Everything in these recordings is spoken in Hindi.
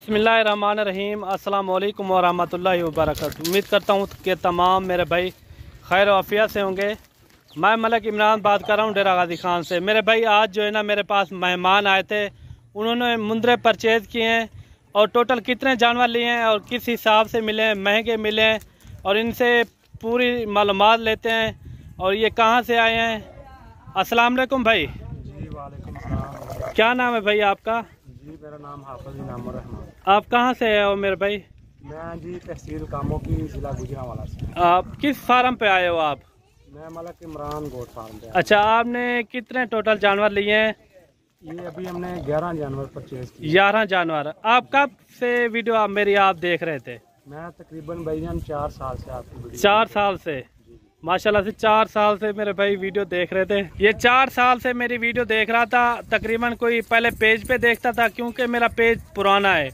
बिस्मिल्लाहिर्रहमानिर्रहीम। अस्सलाम वालेकुम वरहमतुल्लाहि वबरकातुहू। उम्मीद करता हूँ कि तमाम मेरे भाई खैर आफियत से होंगे। मैं मलिक इमरान बात कर रहा हूँ डेरा गाजी खान से। मेरे भाई आज जो है ना मेरे पास मेहमान आए थे, उन्होंने मुंदरे परचेज़ किए हैं और टोटल कितने जानवर लिए हैं और किस हिसाब से मिले हैं, महंगे मिले हैं, और इनसे पूरी मालूमात लेते हैं। और ये कहाँ से आए हैं? अस्सलाम वालेकुम भाई। जी वालेकुम सलाम। क्या नाम है भाई आपका? जी मेरा नाम हाफिज इनाम रहमान। आप कहाँ से आए हो मेरे भाई? मैं जी तहसील कामों की ज़िला गुजरांवाला से। आप किस फार्म पे आए हो आप? मैं मलिक इमरान गोट फार्म पे। अच्छा, आपने कितने टोटल जानवर लिए हैं? ये अभी हमने 11 जानवर परचेज किए। 11 जानवर। आप कब से वीडियो आप देख रहे थे? मैं तकरीबन भाईजान 4 साल से आपकी वीडियो 4 साल से माशाल्लाह से 4 साल से मेरे भाई वीडियो देख रहे थे। ये 4 साल से मेरी वीडियो देख रहा था। तकरीबन कोई पहले पेज पे देखता था, क्योंकि मेरा पेज पुराना है,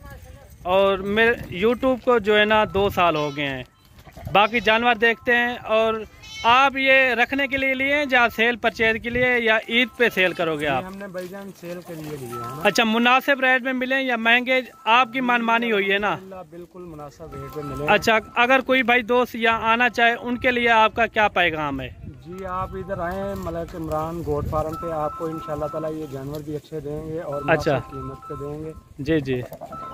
और मेरे यूट्यूब को जो है ना 2 साल हो गए हैं। बाकी जानवर देखते हैं। और आप ये रखने के लिए लिए या सेल परचेज के लिए, या ईद पे सेल करोगे आप? हमने भाईजान सेल के लिए लिए हैं। अच्छा, मुनासिब रेट में मिले या महंगे? आपकी मनमानी हुई है ना? बिल्कुल मुनासिब रेट में मिले। अच्छा, अगर कोई भाई दोस्त यहाँ आना चाहे उनके लिए आपका क्या पैगाम है? जी आप इधर आए मलिक इमरान गोट फार्म पे, आपको इंशाल्लाह ताला ये जानवर भी अच्छे देंगे और अच्छा कीमत पे देंगे। जी जी।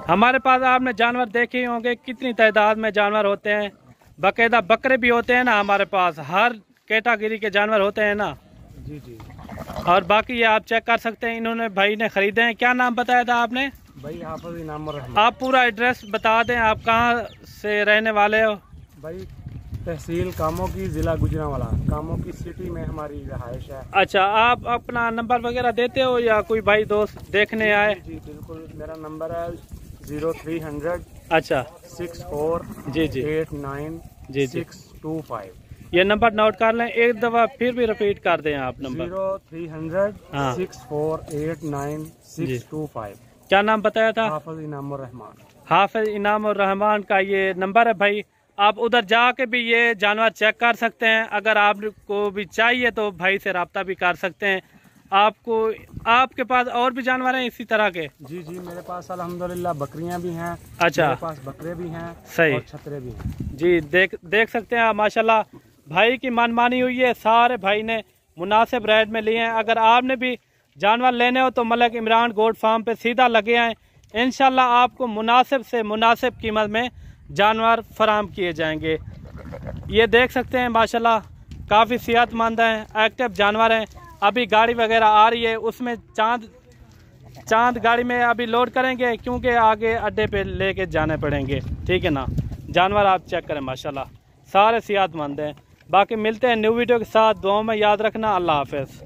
हमारे पास आपने जानवर देखे ही होंगे, कितनी तादाद में जानवर होते हैं। बाकायदा बकरे भी होते हैं ना हमारे पास, हर कैटेगरी के जानवर होते हैं ना। जी जी। और बाकी ये आप चेक कर सकते हैं, इन्होंने भाई ने खरीदे हैं। क्या नाम बताया था आपने? भाई हाफिज इनाम रहमान। आप पूरा एड्रेस बता दें, आप कहाँ से रहने वाले हो? भाई तहसील कामों की ज़िला गुजरांवाला, कामों की सिटी में हमारी रहायश है। अच्छा, आप अपना नंबर वगैरह देते हो या कोई भाई दोस्त देखने आए? जी बिल्कुल, मेरा नंबर है 0300 अच्छा 64 जी जी 89 जी जी। 625। ये नंबर नोट कर लें, एक दफ़ा फिर भी रिपीट कर दें आप नंबर। 0300 हाँ 64 89 625। क्या नाम बताया था? हाफिज इनाम रहमान। हाफिज इनाम और रहमान का ये नंबर है भाई। आप उधर जाके भी ये जानवर चेक कर सकते हैं। अगर आपको भी चाहिए तो भाई से रब्ता भी कर सकते हैं। आपके पास और भी जानवर हैं इसी तरह के? जी जी, मेरे पास अल्हम्दुलिल्लाह बकरियां भी हैं। अच्छा, मेरे पास बकरे भी हैं। सही। और छतरे भी हैं। जी, देख सकते हैं आप। माशाल्लाह भाई की मनमानी हुई है, सारे भाई ने मुनासिब रेट में लिए हैं। अगर आपने भी जानवर लेने हो तो मलिक इमरान गोट फार्म पे सीधा लगे आए। इंशाल्लाह आपको मुनासिब से मुनासिब कीमत में जानवर फराम किए जाएंगे। ये देख सकते हैं माशाल्लाह काफ़ी सेहतमंद हैं, एक्टिव जानवर हैं। अभी गाड़ी वगैरह आ रही है, उसमें चांद गाड़ी में अभी लोड करेंगे, क्योंकि आगे अड्डे पे लेके जाने पड़ेंगे। ठीक है ना? जानवर आप चेक करें माशाल्लाह सारे सेहतमंद हैं। बाकी मिलते हैं न्यू वीडियो के साथ। दुआओं में याद रखना। अल्लाह हाफ़िज़।